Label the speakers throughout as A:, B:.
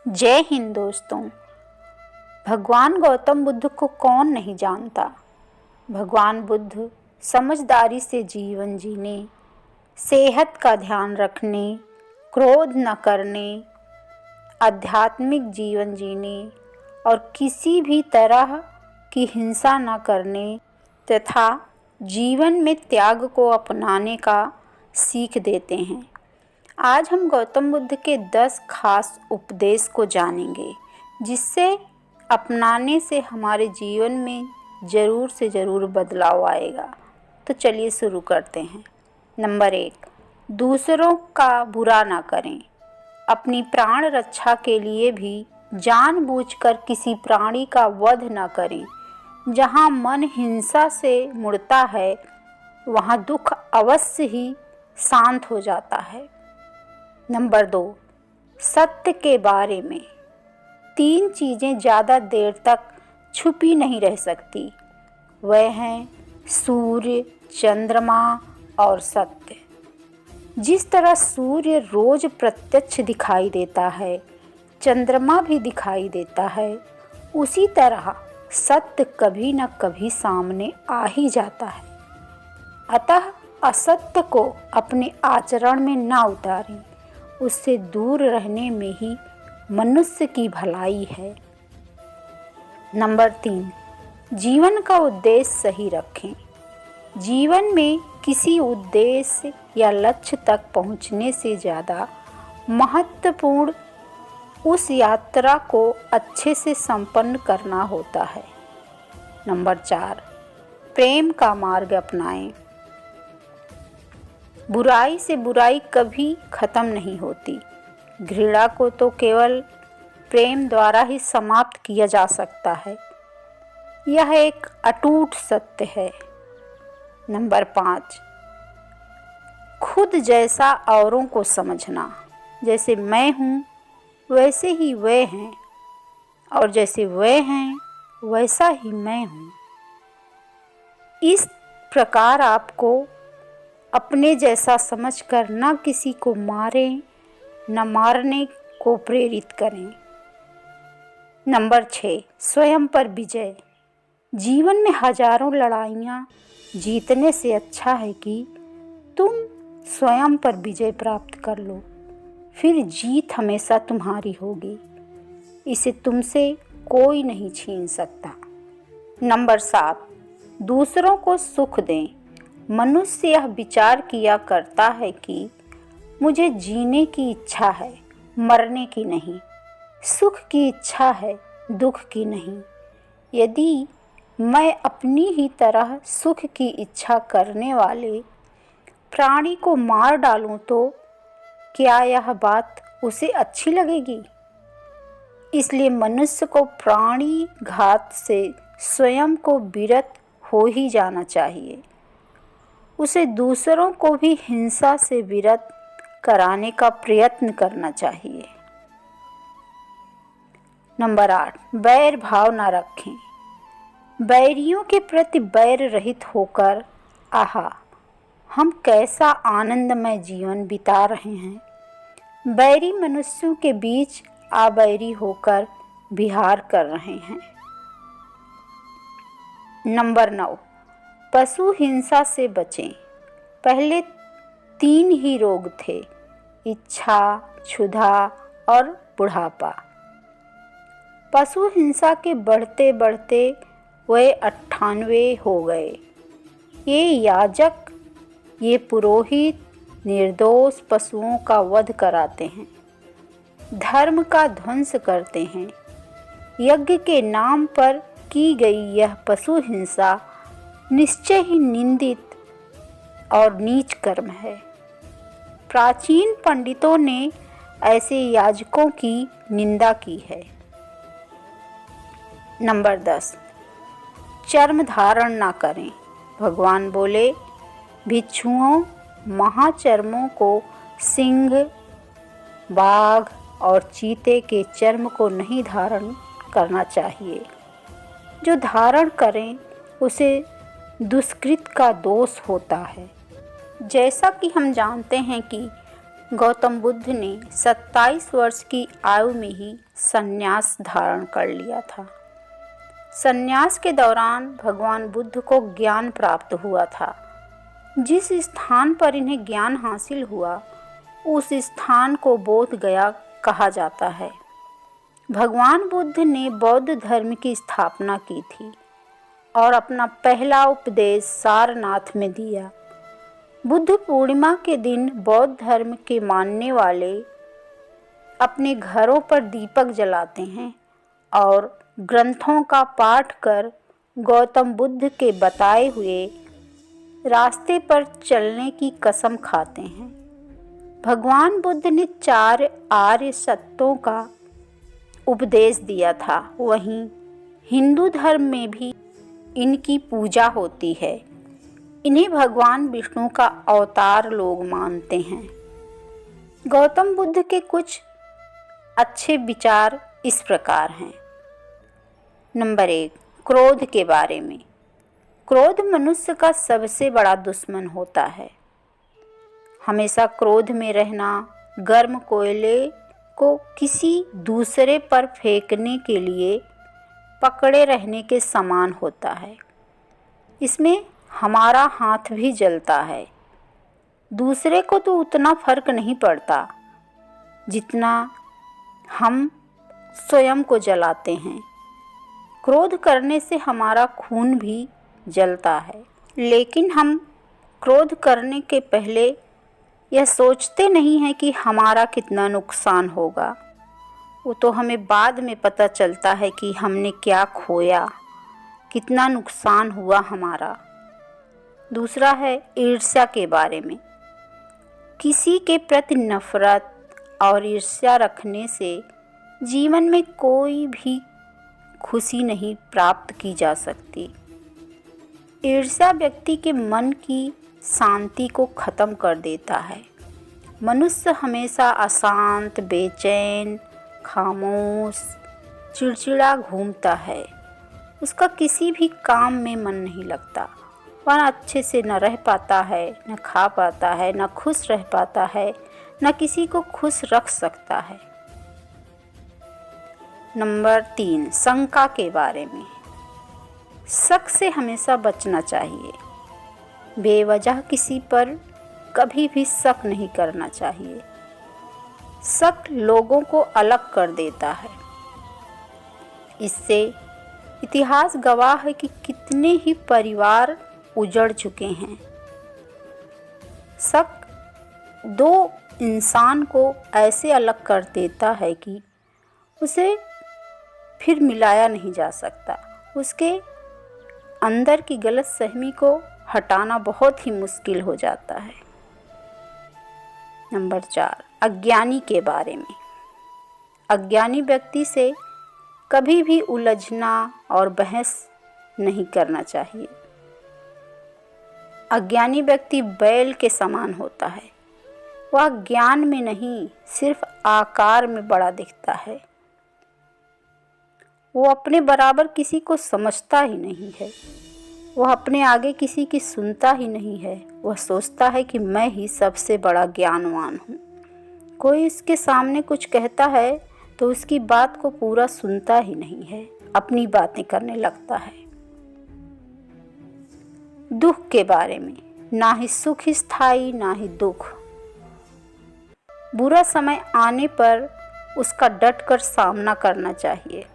A: जय हिंद दोस्तों। भगवान गौतम बुद्ध को कौन नहीं जानता। भगवान बुद्ध समझदारी से जीवन जीने, सेहत का ध्यान रखने, क्रोध न करने, आध्यात्मिक जीवन जीने और किसी भी तरह की हिंसा न करने तथा जीवन में त्याग को अपनाने का सीख देते हैं। आज हम गौतम बुद्ध के 10 खास उपदेश को जानेंगे, जिससे अपनाने से हमारे जीवन में ज़रूर से ज़रूर बदलाव आएगा। तो चलिए शुरू करते हैं। नंबर 1, दूसरों का बुरा ना करें। अपनी प्राण रक्षा के लिए भी जानबूझकर किसी प्राणी का वध न करें। जहाँ मन हिंसा से मुड़ता है, वहाँ दुख अवश्य ही शांत हो जाता है। नंबर 2, सत्य के बारे में 3 चीज़ें ज़्यादा देर तक छुपी नहीं रह सकती। वह हैं सूर्य, चंद्रमा और सत्य। जिस तरह सूर्य रोज प्रत्यक्ष दिखाई देता है, चंद्रमा भी दिखाई देता है, उसी तरह सत्य कभी न कभी सामने आ ही जाता है। अतः असत्य को अपने आचरण में ना उतारें। उससे दूर रहने में ही मनुष्य की भलाई है। नंबर 3, जीवन का उद्देश्य सही रखें। जीवन में किसी उद्देश्य या लक्ष्य तक पहुंचने से ज़्यादा महत्वपूर्ण उस यात्रा को अच्छे से संपन्न करना होता है। नंबर 4, प्रेम का मार्ग अपनाएं। बुराई से बुराई कभी ख़त्म नहीं होती। घृणा को तो केवल प्रेम द्वारा ही समाप्त किया जा सकता है। यह एक अटूट सत्य है। नंबर 5, खुद जैसा औरों को समझना। जैसे मैं हूँ वैसे ही वे हैं, और जैसे वे हैं वैसा ही मैं हूँ। इस प्रकार आपको अपने जैसा समझकर न किसी को मारें, न मारने को प्रेरित करें। नंबर 6, स्वयं पर विजय। जीवन में हजारों लड़ाइयाँ जीतने से अच्छा है कि तुम स्वयं पर विजय प्राप्त कर लो। फिर जीत हमेशा तुम्हारी होगी। इसे तुमसे कोई नहीं छीन सकता। नंबर 7, दूसरों को सुख दें। मनुष्य यह विचार किया करता है कि मुझे जीने की इच्छा है, मरने की नहीं। सुख की इच्छा है, दुख की नहीं। यदि मैं अपनी ही तरह सुख की इच्छा करने वाले प्राणी को मार डालूं तो क्या यह बात उसे अच्छी लगेगी? इसलिए मनुष्य को प्राणी घात से स्वयं को विरत हो ही जाना चाहिए। उसे दूसरों को भी हिंसा से विरत कराने का प्रयत्न करना चाहिए। नंबर 8, बैर भाव न रखें। बैरियों के प्रति बैर रहित होकर आहा, हम कैसा आनंदमय जीवन बिता रहे हैं। बैरी मनुष्यों के बीच आबैरी होकर विहार कर रहे हैं। नंबर 9, पशु हिंसा से बचें। पहले 3 ही रोग थे, इच्छा, क्षुधा और बुढ़ापा। पशु हिंसा के बढ़ते बढ़ते वे 98 हो गए। ये याजक, ये पुरोहित निर्दोष पशुओं का वध कराते हैं, धर्म का ध्वंस करते हैं। यज्ञ के नाम पर की गई यह पशु हिंसा निश्चय ही निंदित और नीच कर्म है। प्राचीन पंडितों ने ऐसे याजकों की निंदा की है। नंबर 10, चर्म धारण ना करें। भगवान बोले, भिक्षुओं, महाचर्मों को सिंह, बाघ और चीते के चर्म को नहीं धारण करना चाहिए। जो धारण करें उसे दुष्कृत का दोष होता है। जैसा कि हम जानते हैं कि गौतम बुद्ध ने 27 वर्ष की आयु में ही संन्यास धारण कर लिया था। संन्यास के दौरान भगवान बुद्ध को ज्ञान प्राप्त हुआ था। जिस स्थान पर इन्हें ज्ञान हासिल हुआ उस स्थान को बोध गया कहा जाता है। भगवान बुद्ध ने बौद्ध धर्म की स्थापना की थी और अपना पहला उपदेश सारनाथ में दिया। बुद्ध पूर्णिमा के दिन बौद्ध धर्म के मानने वाले अपने घरों पर दीपक जलाते हैं और ग्रंथों का पाठ कर गौतम बुद्ध के बताए हुए रास्ते पर चलने की कसम खाते हैं। भगवान बुद्ध ने 4 आर्य सत्यों का उपदेश दिया था। वहीं हिंदू धर्म में भी इनकी पूजा होती है। इन्हें भगवान विष्णु का अवतार लोग मानते हैं। गौतम बुद्ध के कुछ अच्छे विचार इस प्रकार हैं। नंबर 1, क्रोध के बारे में। क्रोध मनुष्य का सबसे बड़ा दुश्मन होता है। हमेशा क्रोध में रहना गर्म कोयले को किसी दूसरे पर फेंकने के लिए पकड़े रहने के समान होता है। इसमें हमारा हाथ भी जलता है। दूसरे को तो उतना फर्क नहीं पड़ता जितना हम स्वयं को जलाते हैं। क्रोध करने से हमारा खून भी जलता है, लेकिन हम क्रोध करने के पहले यह सोचते नहीं हैं कि हमारा कितना नुकसान होगा। वो तो हमें बाद में पता चलता है कि हमने क्या खोया, कितना नुकसान हुआ हमारा। दूसरा है ईर्ष्या के बारे में। किसी के प्रति नफरत और ईर्ष्या रखने से जीवन में कोई भी खुशी नहीं प्राप्त की जा सकती। ईर्ष्या व्यक्ति के मन की शांति को ख़त्म कर देता है। मनुष्य हमेशा अशांत, बेचैन, खामोश, चिड़चिड़ा घूमता है। उसका किसी भी काम में मन नहीं लगता। वह अच्छे से न रह पाता है, न खा पाता है, न खुश रह पाता है, न किसी को खुश रख सकता है। नंबर 3, शंका के बारे में। शक से हमेशा बचना चाहिए। बेवजह किसी पर कभी भी शक नहीं करना चाहिए। शक लोगों को अलग कर देता है। इससे इतिहास गवाह है कि कितने ही परिवार उजड़ चुके हैं। शक 2 इंसान को ऐसे अलग कर देता है कि उसे फिर मिलाया नहीं जा सकता। उसके अंदर की गलतफहमी को हटाना बहुत ही मुश्किल हो जाता है। नंबर 4, अज्ञानी के बारे में। अज्ञानी व्यक्ति से कभी भी उलझना और बहस नहीं करना चाहिए। अज्ञानी व्यक्ति बैल के समान होता है। वह ज्ञान में नहीं, सिर्फ आकार में बड़ा दिखता है। वो अपने बराबर किसी को समझता ही नहीं है। वह अपने आगे किसी की सुनता ही नहीं है। वह सोचता है कि मैं ही सबसे बड़ा ज्ञानवान हूँ। कोई इसके सामने कुछ कहता है तो उसकी बात को पूरा सुनता ही नहीं है, अपनी बातें करने लगता है। दुख के बारे में। ना ही सुख स्थायी, ना ही दुख। बुरा समय आने पर उसका डटकर सामना करना चाहिए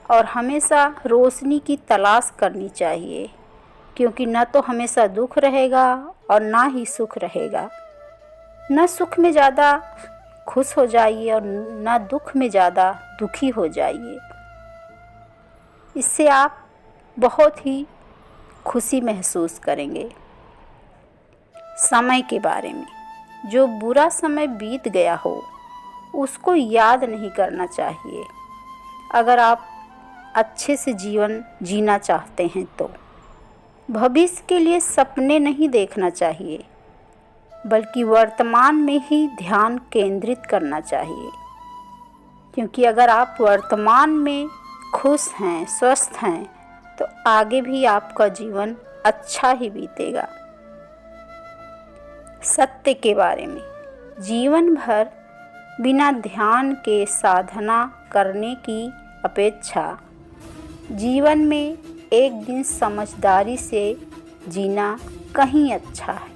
A: और हमेशा रोशनी की तलाश करनी चाहिए, क्योंकि न तो हमेशा दुख रहेगा और ना ही सुख रहेगा। न सुख में ज़्यादा खुश हो जाइए और न दुख में ज़्यादा दुखी हो जाइए। इससे आप बहुत ही खुशी महसूस करेंगे। समय के बारे में। जो बुरा समय बीत गया हो उसको याद नहीं करना चाहिए। अगर आप अच्छे से जीवन जीना चाहते हैं तो भविष्य के लिए सपने नहीं देखना चाहिए, बल्कि वर्तमान में ही ध्यान केंद्रित करना चाहिए। क्योंकि अगर आप वर्तमान में खुश हैं, स्वस्थ हैं, तो आगे भी आपका जीवन अच्छा ही बीतेगा। सत्य के बारे में। जीवन भर बिना ध्यान के साधना करने की अपेक्षा जीवन में एक दिन समझदारी से जीना कहीं अच्छा है।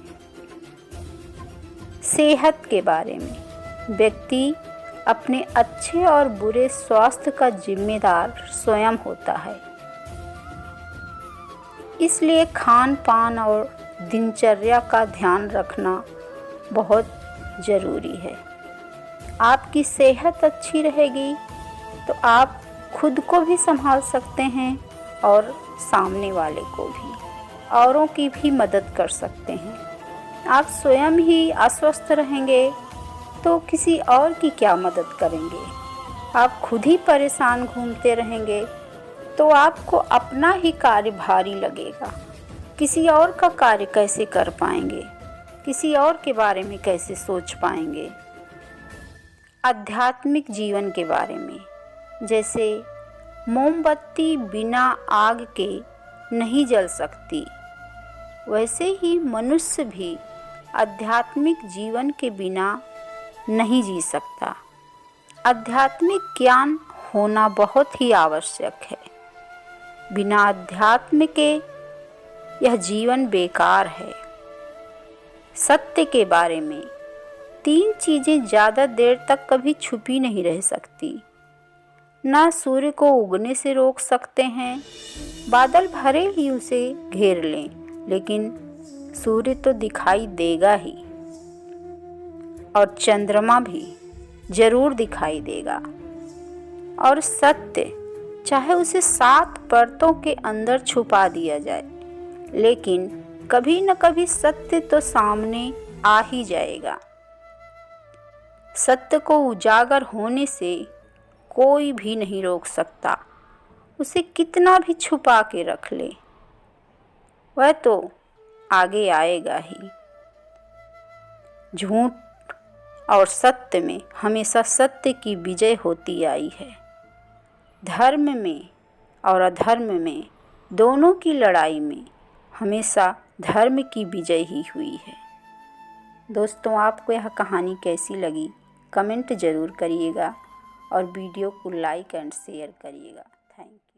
A: सेहत के बारे में व्यक्ति अपने अच्छे और बुरे स्वास्थ्य का जिम्मेदार स्वयं होता है। इसलिए खान पान और दिनचर्या का ध्यान रखना बहुत ज़रूरी है। आपकी सेहत अच्छी रहेगी तो आप खुद को भी संभाल सकते हैं और सामने वाले को भी, औरों की भी मदद कर सकते हैं। आप स्वयं ही अस्वस्थ रहेंगे तो किसी और की क्या मदद करेंगे। आप खुद ही परेशान घूमते रहेंगे तो आपको अपना ही कार्य भारी लगेगा। किसी और का कार्य कैसे कर पाएंगे, किसी और के बारे में कैसे सोच पाएंगे। आध्यात्मिक जीवन के बारे में, जैसे मोमबत्ती बिना आग के नहीं जल सकती, वैसे ही मनुष्य भी आध्यात्मिक जीवन के बिना नहीं जी सकता। आध्यात्मिक ज्ञान होना बहुत ही आवश्यक है। बिना अध्यात्म के यह जीवन बेकार है। सत्य के बारे में, 3 चीज़ें ज़्यादा देर तक कभी छुपी नहीं रह सकती। ना सूर्य को उगने से रोक सकते हैं, बादल भरे ही उसे घेर लें, लेकिन सूर्य तो दिखाई देगा ही, और चंद्रमा भी ज़रूर दिखाई देगा। और सत्य चाहे उसे 7 परतों के अंदर छुपा दिया जाए, लेकिन कभी न कभी सत्य तो सामने आ ही जाएगा। सत्य को उजागर होने से कोई भी नहीं रोक सकता। उसे कितना भी छुपा के रख ले, वह तो आगे आएगा ही। झूठ और सत्य में हमेशा सत्य की विजय होती आई है। धर्म में और अधर्म में, दोनों की लड़ाई में हमेशा धर्म की विजय ही हुई है। दोस्तों, आपको यह कहानी कैसी लगी कमेंट ज़रूर करिएगा और वीडियो को लाइक एंड शेयर करिएगा। Thank you.